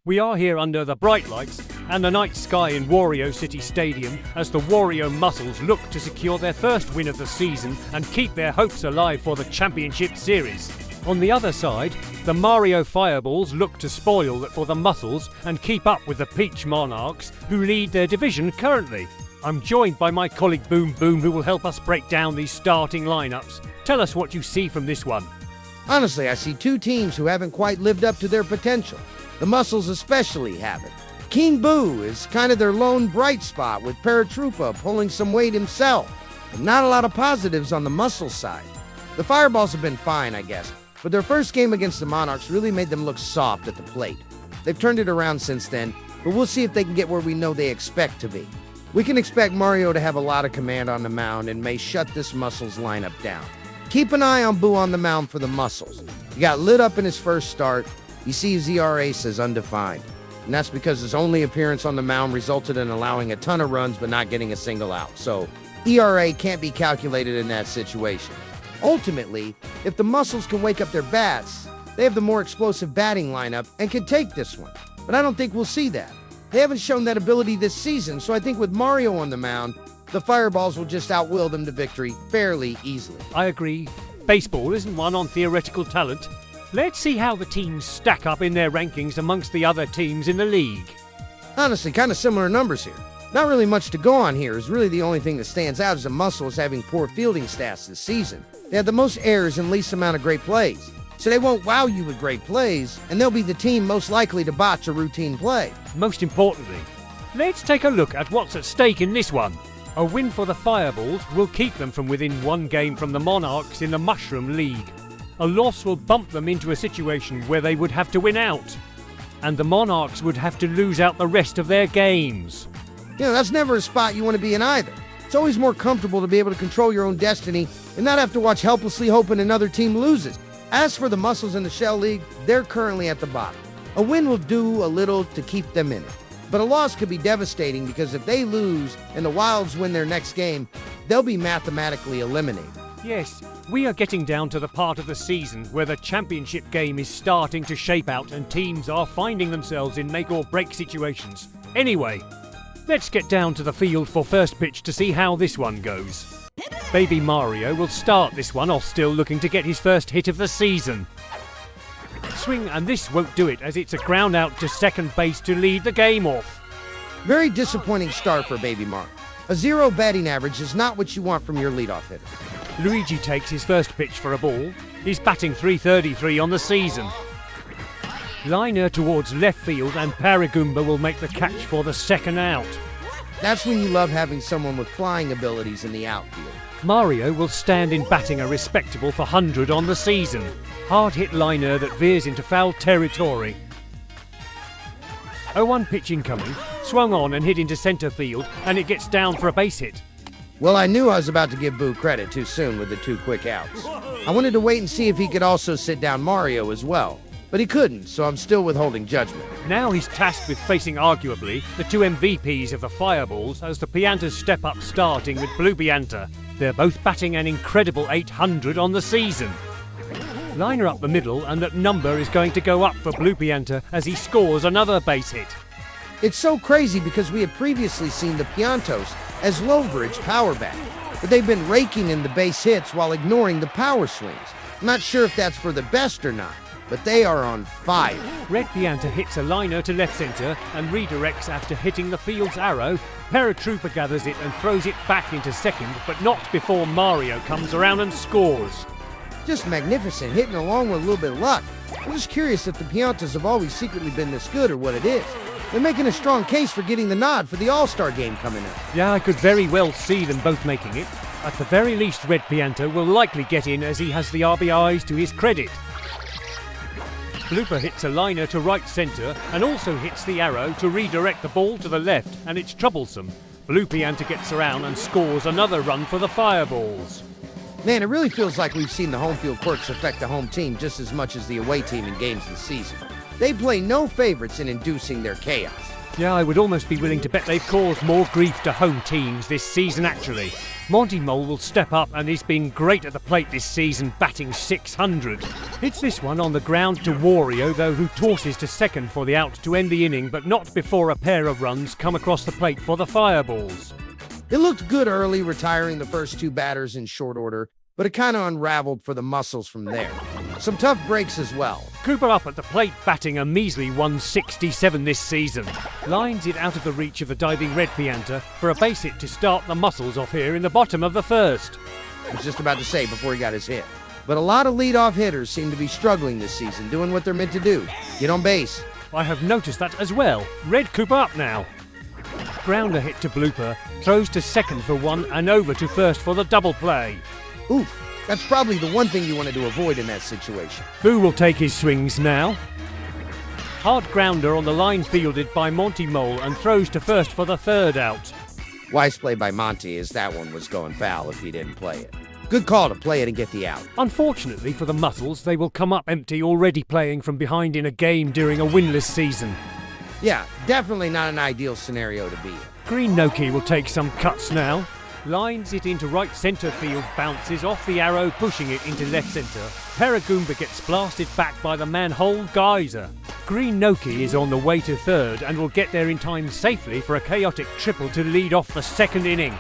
We are here under the bright lights and the night sky in Wario City Stadium as the Wario Muscles look to secure their first win of the season and keep their hopes alive for the Championship Series. On the other side, the Mario Fireballs look to spoil it for the Muscles and keep up with the Peach Monarchs, who lead their division currently. I'm joined by my colleague Boom Boom, who will help us break down these starting lineups. Tell us what you see from this one. Honestly, I see two teams who haven't quite lived up to their potential. The Muscles especially haven't. King Boo is kind of their lone bright spot, with Paratroopa pulling some weight himself. But not a lot of positives on the Muscles side. The Fireballs have been fine, I guess, but their first game against the Monarchs really made them look soft at the plate. They've turned it around since then, but we'll see if they can get where we know they expect to be. We can expect Mario to have a lot of command on the mound and may shut this Muscles lineup down. Keep an eye on Boo on the mound for the Muscles. He got lit up in his first start. You see his ERA says undefined, and that's because his only appearance on the mound resulted in allowing a ton of runs but not getting a single out. So ERA can't be calculated in that situation. Ultimately, if the Muscles can wake up their bats, they have the more explosive batting lineup and can take this one. But I don't think we'll see that. They haven't shown that ability this season, so I think with Mario on the mound, the Fireballs will just outwill them to victory fairly easily. I agree. Baseball isn't one on theoretical talent. Let's see how the teams stack up in their rankings amongst the other teams in the league. Honestly, kind of similar numbers here. Not really much to go on here, is really the only thing that stands out as the Muscles having poor fielding stats this season. They had the most errors and least amount of great plays. So they won't wow you with great plays, and they'll be the team most likely to botch a routine play. Most importantly, let's take a look at what's at stake in this one. A win for the Fireballs will keep them from within one game from the Monarchs in the Mushroom League. A loss will bump them into a situation where they would have to win out, and the Monarchs would have to lose out the rest of their games. You know, that's never a spot you want to be in either. It's always more comfortable to be able to control your own destiny and not have to watch helplessly hoping another team loses. As for the Muscles in the Shell League, they're currently at the bottom. A win will do a little to keep them in it, but a loss could be devastating because if they lose and the Wilds win their next game, they'll be mathematically eliminated. Yes, we are getting down to the part of the season where the championship game is starting to shape out and teams are finding themselves in make-or-break situations. Anyway, let's get down to the field for first pitch to see how this one goes. Baby Mario will start this one off still looking to get his first hit of the season. Swing, and this won't do it as it's a ground out to second base to lead the game off. Very disappointing start for Baby Mark. A 0 batting average is not what you want from your leadoff hitter. Luigi takes his first pitch for a ball. He's batting .333 on the season. Liner towards left field and Paragoomba will make the catch for the second out. That's when you love having someone with flying abilities in the outfield. Mario will stand in batting a respectable .400 on the season. Hard hit liner that veers into foul territory. 0-1 pitch incoming, swung on and hit into centre field, and it gets down for a base hit. Well, I knew I was about to give Boo credit too soon with the 2 quick outs. I wanted to wait and see if he could also sit down Mario as well, but he couldn't, so I'm still withholding judgment. Now he's tasked with facing arguably the 2 MVPs of the Fireballs as the Piantas step up, starting with Blue Pianta. They're both batting an incredible .800 on the season. Liner up the middle, and that number is going to go up for Blue Pianta as he scores another base hit. It's so crazy because we had previously seen the Piantos as low-bridge power bat, but they've been raking in the base hits while ignoring the power swings. I'm not sure if that's for the best or not, but they are on fire. Red Pianta hits a liner to left centre and redirects after hitting the field's arrow. Paratroopa gathers it and throws it back into second, but not before Mario comes around and scores. Just magnificent, hitting along with a little bit of luck. I'm just curious if the Piantas have always secretly been this good or what it is. They're making a strong case for getting the nod for the All-Star game coming up. Yeah, I could very well see them both making it. At the very least, Red Pianta will likely get in as he has the RBIs to his credit. Blooper hits a liner to right centre and also hits the arrow to redirect the ball to the left, and it's troublesome. Blue Pianta gets around and scores another run for the Fireballs. Man, it really feels like we've seen the home field quirks affect the home team just as much as the away team in games this season. They play no favorites in inducing their chaos. Yeah, I would almost be willing to bet they've caused more grief to home teams this season actually. Monty Mole will step up and he's been great at the plate this season, batting 600. Hits this one on the ground to Wario though, who tosses to second for the out to end the inning, but not before a pair of runs come across the plate for the Fireballs. It looked good early, retiring the first two batters in short order, but it kind of unraveled for the Muscles from there. Some tough breaks as well. Cooper up at the plate, batting a measly 167 this season. Lines it out of the reach of the diving Red Pianta for a base hit to start the Muscles off here in the bottom of the first. I was just about to say before he got his hit. But a lot of leadoff hitters seem to be struggling this season, doing what they're meant to do. Get on base. I have noticed that as well. Red Cooper up now. Grounder hit to Blooper, throws to second for one and over to first for the double play. Oof. That's probably the one thing you wanted to avoid in that situation. Boo will take his swings now. Hard grounder on the line fielded by Monty Mole and throws to first for the third out. Wise play by Monty, as that one was going foul if he didn't play it. Good call to play it and get the out. Unfortunately for the Muscles, they will come up empty, already playing from behind in a game during a winless season. Yeah, definitely not an ideal scenario to be in. Green Noki will take some cuts now. Lines it into right centre field, bounces off the arrow, pushing it into left centre. Paragoomba gets blasted back by the manhole geyser. Green Noki is on the way to third and will get there in time safely for a chaotic triple to lead off the second inning.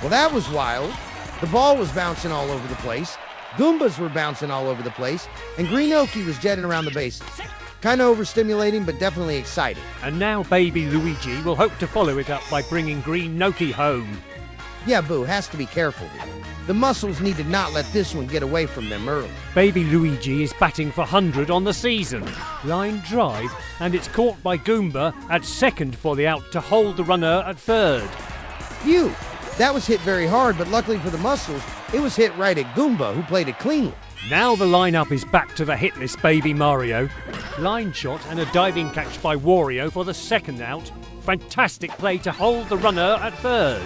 Well, that was wild. The ball was bouncing all over the place. Goombas were bouncing all over the place. And Green Noki was jetting around the bases. Kind of overstimulating, but definitely exciting. And now Baby Luigi will hope to follow it up by bringing Green Noki home. Yeah, Boo, has to be careful here. The Muscles need to not let this one get away from them early. Baby Luigi is batting for 100 on the season. Line drive, and it's caught by Goomba at second for the out to hold the runner at third. Phew! That was hit very hard, but luckily for the Muscles, it was hit right at Goomba, who played it cleanly. Now the lineup is back to the hitless Baby Mario. Line shot and a diving catch by Wario for the second out. Fantastic play to hold the runner at third.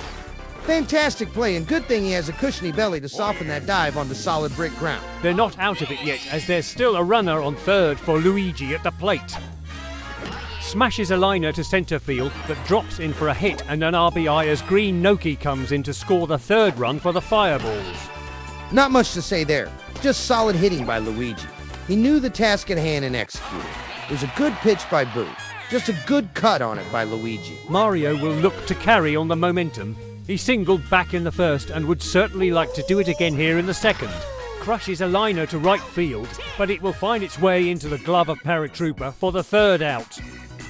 Fantastic play, and good thing he has a cushiony belly to soften that dive onto solid brick ground. They're not out of it yet, as there's still a runner on third for Luigi at the plate. Smashes a liner to centre field that drops in for a hit and an RBI as Green Noki comes in to score the third run for the Fireballs. Not much to say there, just solid hitting by Luigi. He knew the task at hand and executed. It was a good pitch by Boo, just a good cut on it by Luigi. Mario will look to carry on the momentum. He singled back in the first and would certainly like to do it again here in the second. Crushes a liner to right field, but it will find its way into the glove of Paratrooper for the third out.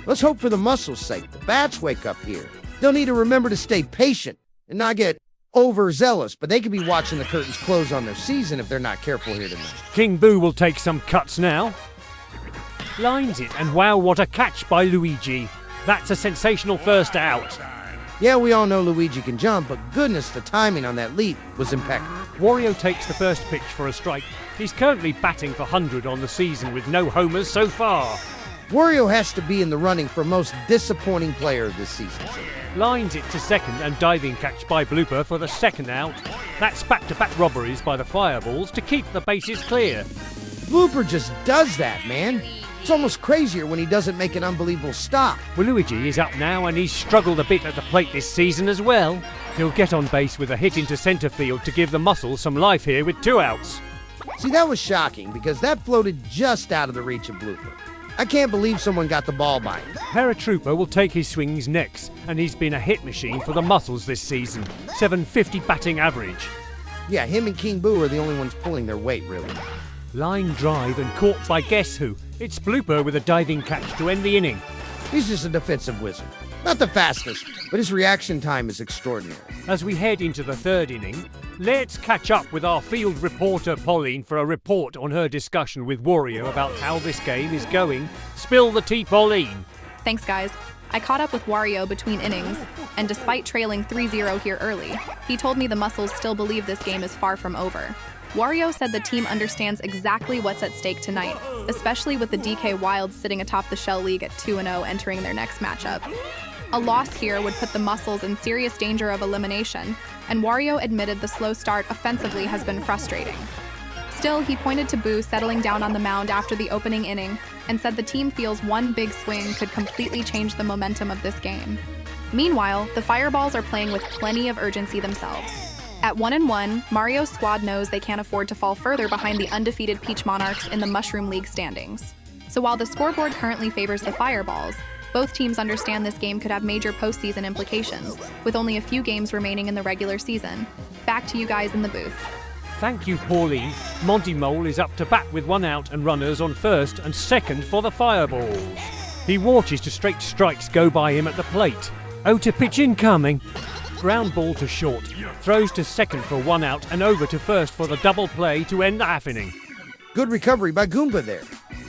Let's hope for the Muscles' sake the bats wake up here. They'll need to remember to stay patient and not get overzealous, but they could be watching the curtains close on their season if they're not careful here tonight. King Boo will take some cuts now. Lines it, and wow, what a catch by Luigi. That's a sensational first out. Yeah, we all know Luigi can jump, but goodness, the timing on that leap was impeccable. Wario takes the first pitch for a strike. He's currently batting for 100 on the season with no homers so far. Wario has to be in the running for most disappointing player of this season. Lines it to second and diving catch by Blooper for the second out. That's back-to-back robberies by the Fireballs to keep the bases clear. Blooper just does that, man. It's almost crazier when he doesn't make an unbelievable stop. Well, Luigi is up now and he's struggled a bit at the plate this season as well. He'll get on base with a hit into centre field to give the Muscles some life here with 2 outs. See, that was shocking because that floated just out of the reach of Blooper. I can't believe someone got the ball by him. Paratrooper will take his swings next, and he's been a hit machine for the Muscles this season. 750 batting average. Yeah, him and King Boo are the only ones pulling their weight, really. Line drive and caught by guess who? It's Blooper with a diving catch to end the inning. He's just a defensive wizard. Not the fastest, but his reaction time is extraordinary. As we head into the third inning, let's catch up with our field reporter Pauline for a report on her discussion with Wario about how this game is going. Spill the tea, Pauline. Thanks, guys. I caught up with Wario between innings, and despite trailing 3-0 here early, he told me the Muscles still believe this game is far from over. Wario said the team understands exactly what's at stake tonight, especially with the DK Wilds sitting atop the Shell League at 2-0 entering their next matchup. A loss here would put the Muscles in serious danger of elimination, and Wario admitted the slow start offensively has been frustrating. Still, he pointed to Boo settling down on the mound after the opening inning, and said the team feels one big swing could completely change the momentum of this game. Meanwhile, the Fireballs are playing with plenty of urgency themselves. At 1-1, Mario's squad knows they can't afford to fall further behind the undefeated Peach Monarchs in the Mushroom League standings. So while the scoreboard currently favors the Fireballs, both teams understand this game could have major postseason implications, with only a few games remaining in the regular season. Back to you guys in the booth. Thank you, Pauline. Monty Mole is up to bat with one out and runners on first and second for the Fireballs. He watches to straight strikes go by him at the plate. Oh, to pitch incoming. Ground ball to short. Throws to second for one out and over to first for the double play to end the half inning. Good recovery by Goomba there.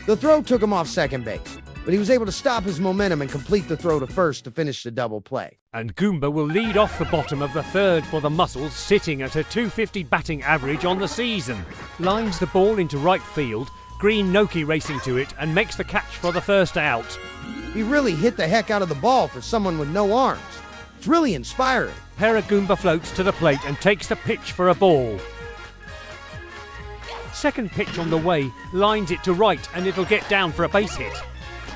The throw took him off second base, but he was able to stop his momentum and complete the throw to first to finish the double play. And Goomba will lead off the bottom of the third for the Muscles, sitting at a .250 batting average on the season. Lines the ball into right field, Green Noki racing to it and makes the catch for the first out. He really hit the heck out of the ball for someone with no arms. It's really inspiring. Paragoomba floats to the plate and takes the pitch for a ball. Second pitch on the way, lines it to right and it'll get down for a base hit.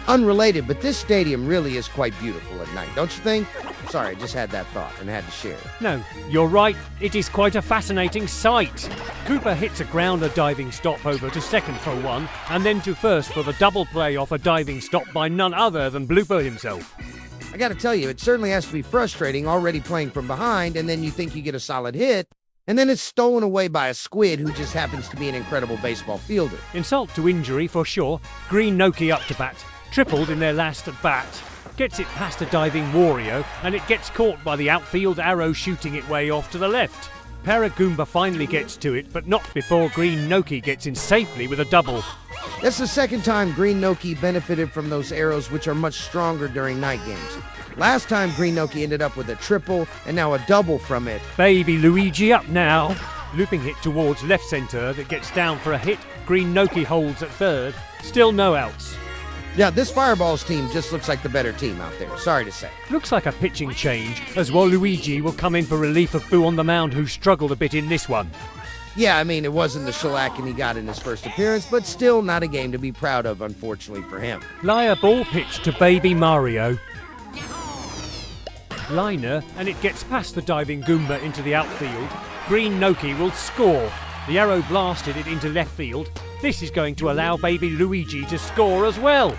Unrelated, but this stadium really is quite beautiful at night, don't you think? Sorry, I just had that thought and had to share it. No, you're right. It is quite a fascinating sight. Cooper hits a grounder diving stop over to second for one, and then to first for the double play off a diving stop by none other than Blooper himself. I gotta tell you, it certainly has to be frustrating already playing from behind, and then you think you get a solid hit, and then it's stolen away by a squid who just happens to be an incredible baseball fielder. Insult to injury for sure. Green Noki up to bat. Tripled in their last at bat. Gets it past a diving Wario, and it gets caught by the outfield arrow shooting it way off to the left. Paragoomba finally gets to it, but not before Green Noki gets in safely with a double. That's the second time Green Noki benefited from those arrows, which are much stronger during night games. Last time Green Noki ended up with a triple, and now a double from it. Baby Luigi up now. Looping hit towards left centre that gets down for a hit. Green Noki holds at third. Still no outs. Yeah, this Fireballs team just looks like the better team out there, sorry to say. Looks like a pitching change, as Waluigi will come in for relief of Boo on the mound, who struggled a bit in this one. Yeah, I mean, it wasn't the shellacking he got in his first appearance, but still not a game to be proud of, unfortunately for him. Liar ball pitch to Baby Mario. Liner, and it gets past the diving Goomba into the outfield. Green Noki will score. The arrow blasted it into left field. This is going to allow Baby Luigi to score as well.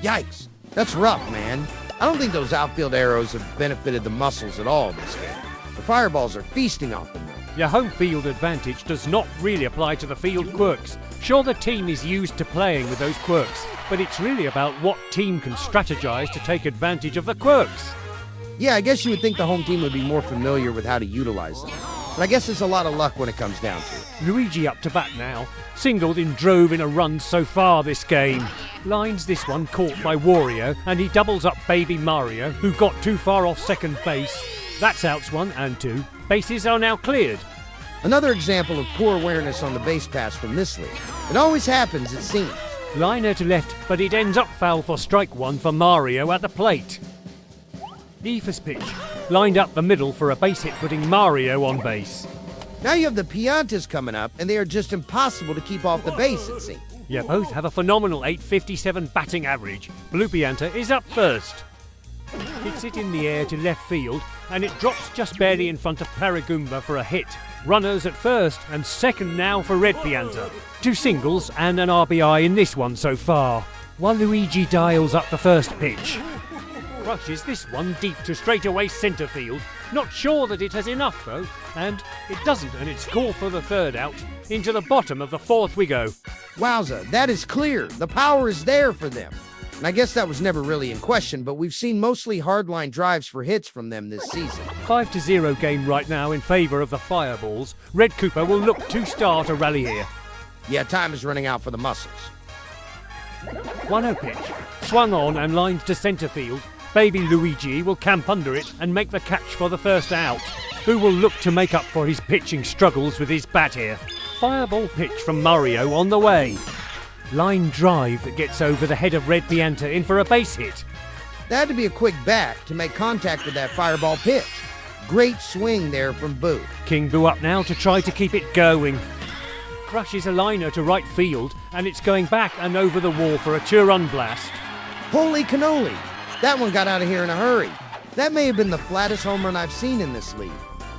Yikes, that's rough, man. I don't think those outfield arrows have benefited the Muscles at all this game. The Fireballs are feasting off them, though. Your home field advantage does not really apply to the field quirks. Sure, the team is used to playing with those quirks, but it's really about what team can strategize to take advantage of the quirks. Yeah, I guess you would think the home team would be more familiar with how to utilize them. But I guess it's a lot of luck when it comes down to it. Luigi up to bat now. Singled in drove in a run so far this game. Lines this one caught by Wario, and he doubles up Baby Mario, who got too far off second base. That's outs 1 and 2. Bases are now cleared. Another example of poor awareness on the base pass from this league. It always happens, it seems. Liner to left, but it ends up foul for strike 1 for Mario at the plate. Ephus pitch, lined up the middle for a base hit, putting Mario on base. Now you have the Piantas coming up, and they are just impossible to keep off the base, it seems. Yeah, both have a phenomenal .857 batting average. Blue Pianta is up first. Hits it in the air to left field, and it drops just barely in front of Paragoomba for a hit. Runners at first and second now for Red Pianta. 2 singles and an RBI in this one so far. Waluigi dials up the first pitch. Crushes this one deep to straightaway centre field. Not sure that it has enough though, and it doesn't, and it's called for the third out. Into the bottom of the fourth we go. Wowza, that is clear. The power is there for them. And I guess that was never really in question, but we've seen mostly hardline drives for hits from them this season. 5-0 game right now in favour of the Fireballs. Red Cooper will look to start a rally here. Yeah, time is running out for the Muscles. 1-0 pitch. Swung on and lined to centre field. Baby Luigi will camp under it and make the catch for the first out, who will look to make up for his pitching struggles with his bat here. Fireball pitch from Mario on the way. Line drive that gets over the head of Red Pianta in for a base hit. That had to be a quick bat to make contact with that fireball pitch. Great swing there from Boo. King Boo up now to try to keep it going. crushes a liner to right field, and it's going back and over the wall for a two-run blast. Holy cannoli! That one got out of here in a hurry. That may have been the flattest home run I've seen in this league.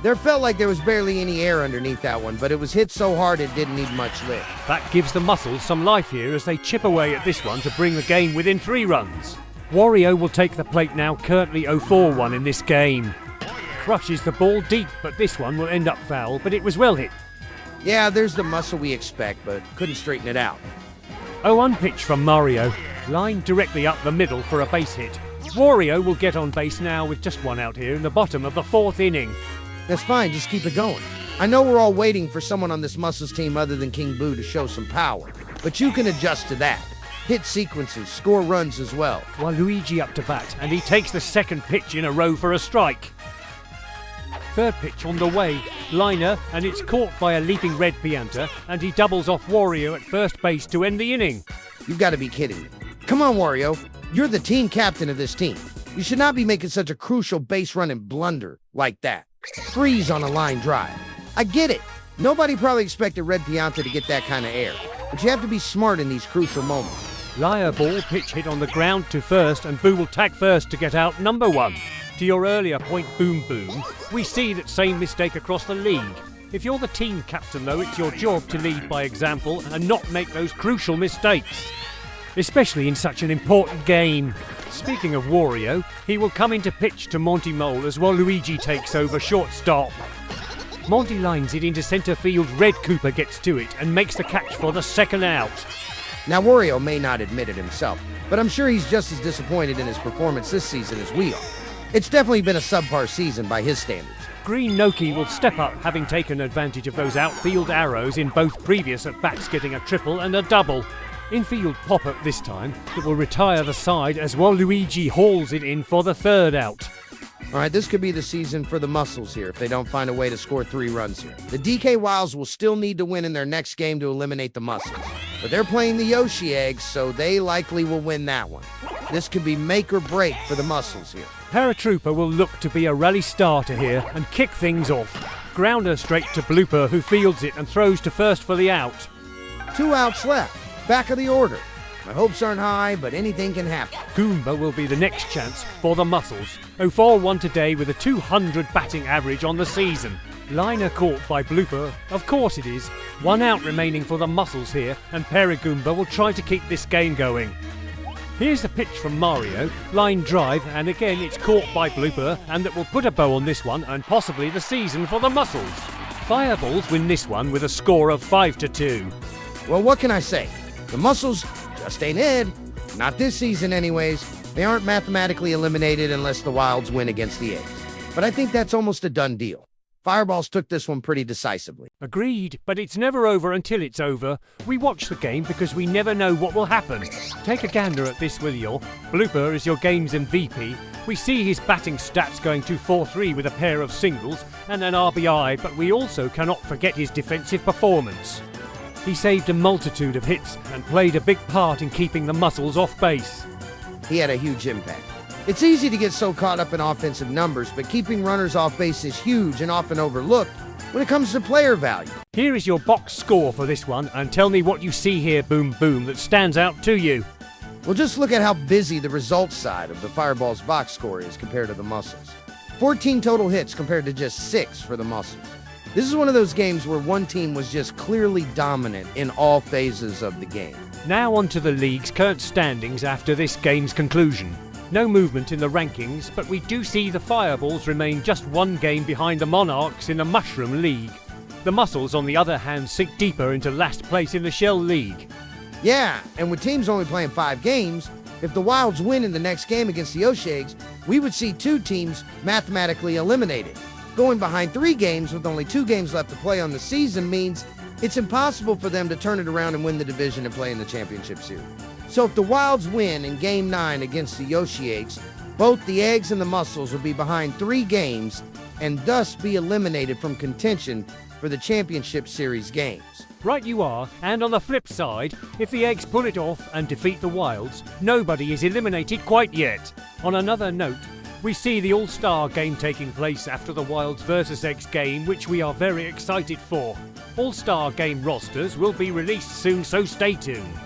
There felt like there was barely any air underneath that one, but it was hit so hard it didn't need much lift. That gives the Muscles some life here as they chip away at this one to bring the game within 3 runs. Wario will take the plate now, currently 0-4-1 in this game. Crushes the ball deep, but this one will end up foul, but it was well hit. Yeah, there's the muscle we expect, but couldn't straighten it out. 0-1 pitch from Mario. Line directly up the middle for a base hit. Wario will get on base now with just one out here in the bottom of the 4th inning. That's fine, just keep it going. I know we're all waiting for someone on this Muscles team other than King Boo to show some power, but you can adjust to that. Hit sequences, score runs as well. Waluigi up to bat, and he takes the 2nd pitch in a row for a strike. 3rd pitch on the way, liner, and it's caught by a leaping red Pianta, and he doubles off Wario at first base to end the inning. You've got to be kidding me. Come on, Wario. You're the team captain of this team. You should not be making such a crucial base-running blunder like that. Freeze on a line drive. I get it. Nobody probably expected Red Pianta to get that kind of air, but you have to be smart in these crucial moments. Liar ball, pitch hit on the ground to first, and Boo will tag first to get out number 1. To your earlier point, Boom Boom, we see that same mistake across the league. If you're the team captain though, it's your job to lead by example and not make those crucial mistakes, especially in such an important game. Speaking of Wario, he will come into pitch to Monty Mole as Waluigi takes over shortstop. Monty lines it into centre field, Red Cooper gets to it and makes the catch for the 2nd out. Now, Wario may not admit it himself, but I'm sure he's just as disappointed in his performance this season as we are. It's definitely been a subpar season by his standards. Green Noki will step up, having taken advantage of those outfield arrows in both previous at-bats, getting a triple and a double. Infield pop-up this time that will retire the side as Waluigi hauls it in for the 3rd out. All right, this could be the season for the Muscles here if they don't find a way to score 3 runs here. The DK Wilds will still need to win in their next game to eliminate the Muscles, but they're playing the Yoshi Eggs, so they likely will win that one. This could be make or break for the Muscles here. Paratrooper will look to be a rally starter here and kick things off. Grounder straight to Blooper, who fields it and throws to first for the out. 2 outs left. Back of the order. My hopes aren't high, but anything can happen. Goomba will be the next chance for the Muscles. 0-4-1 today with a 200 batting average on the season. Liner caught by Blooper, of course it is. 1 out remaining for the Muscles here, and Paragoomba will try to keep this game going. Here's the pitch from Mario, line drive, and again it's caught by Blooper, and that will put a bow on this one and possibly the season for the Muscles. Fireballs win this one with a score of 5-2. Well, what can I say? The Muscles just ain't it. Not this season anyways. They aren't mathematically eliminated unless the Wilds win against the Eggs. But I think that's almost a done deal. Fireballs took this one pretty decisively. Agreed, but it's never over until it's over. We watch the game because we never know what will happen. Take a gander at this, will you? Blooper is your game's MVP. We see his batting stats going 2-4-3 with a pair of singles and an RBI, but we also cannot forget his defensive performance. He saved a multitude of hits and played a big part in keeping the Muscles off base. He had a huge impact. It's easy to get so caught up in offensive numbers, but keeping runners off base is huge and often overlooked when it comes to player value. Here is your box score for this one, and tell me what you see here, Boom Boom, that stands out to you. Well, just look at how busy the results side of the Fireball's box score is compared to the Muscles. 14 total hits compared to just 6 for the Muscles. This is one of those games where one team was just clearly dominant in all phases of the game. Now on to the league's current standings after this game's conclusion. No movement in the rankings, but we do see the Fireballs remain just 1 game behind the Monarchs in the Mushroom League. The Muscles, on the other hand, sink deeper into last place in the Shell League. Yeah, and with teams only playing 5 games, if the Wilds win in the next game against the Oshags, we would see 2 teams mathematically eliminated. Going behind 3 games with only 2 games left to play on the season means it's impossible for them to turn it around and win the division and play in the championship series. So if the Wilds win in Game 9 against the Yoshi Eggs, both the Eggs and the Muscles will be behind 3 games and thus be eliminated from contention for the championship series games. Right you are, and on the flip side, if the Eggs pull it off and defeat the Wilds, nobody is eliminated quite yet. On another note, we see the All-Star game taking place after the Wilds vs Eggs game, which we are very excited for. All-Star game rosters will be released soon, so stay tuned.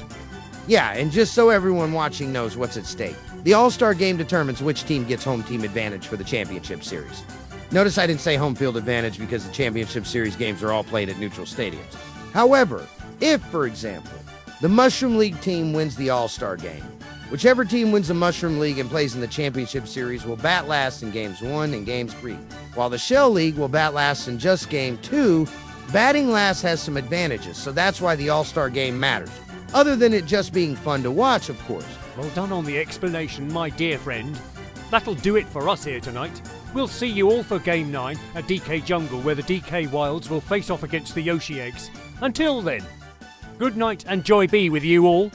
Yeah, and just so everyone watching knows what's at stake, the All-Star game determines which team gets home team advantage for the Championship Series. Notice I didn't say home field advantage because the Championship Series games are all played at neutral stadiums. However, if, for example, the Mushroom League team wins the All-Star game, whichever team wins the Mushroom League and plays in the Championship Series will bat last in Games 1 and Games 3, while the Shell League will bat last in just Game 2. Batting last has some advantages, so that's why the All-Star game matters. Other than it just being fun to watch, of course. Well done on the explanation, my dear friend. That'll do it for us here tonight. We'll see you all for Game 9 at DK Jungle, where the DK Wilds will face off against the Yoshi Eggs. Until then, good night and joy be with you all.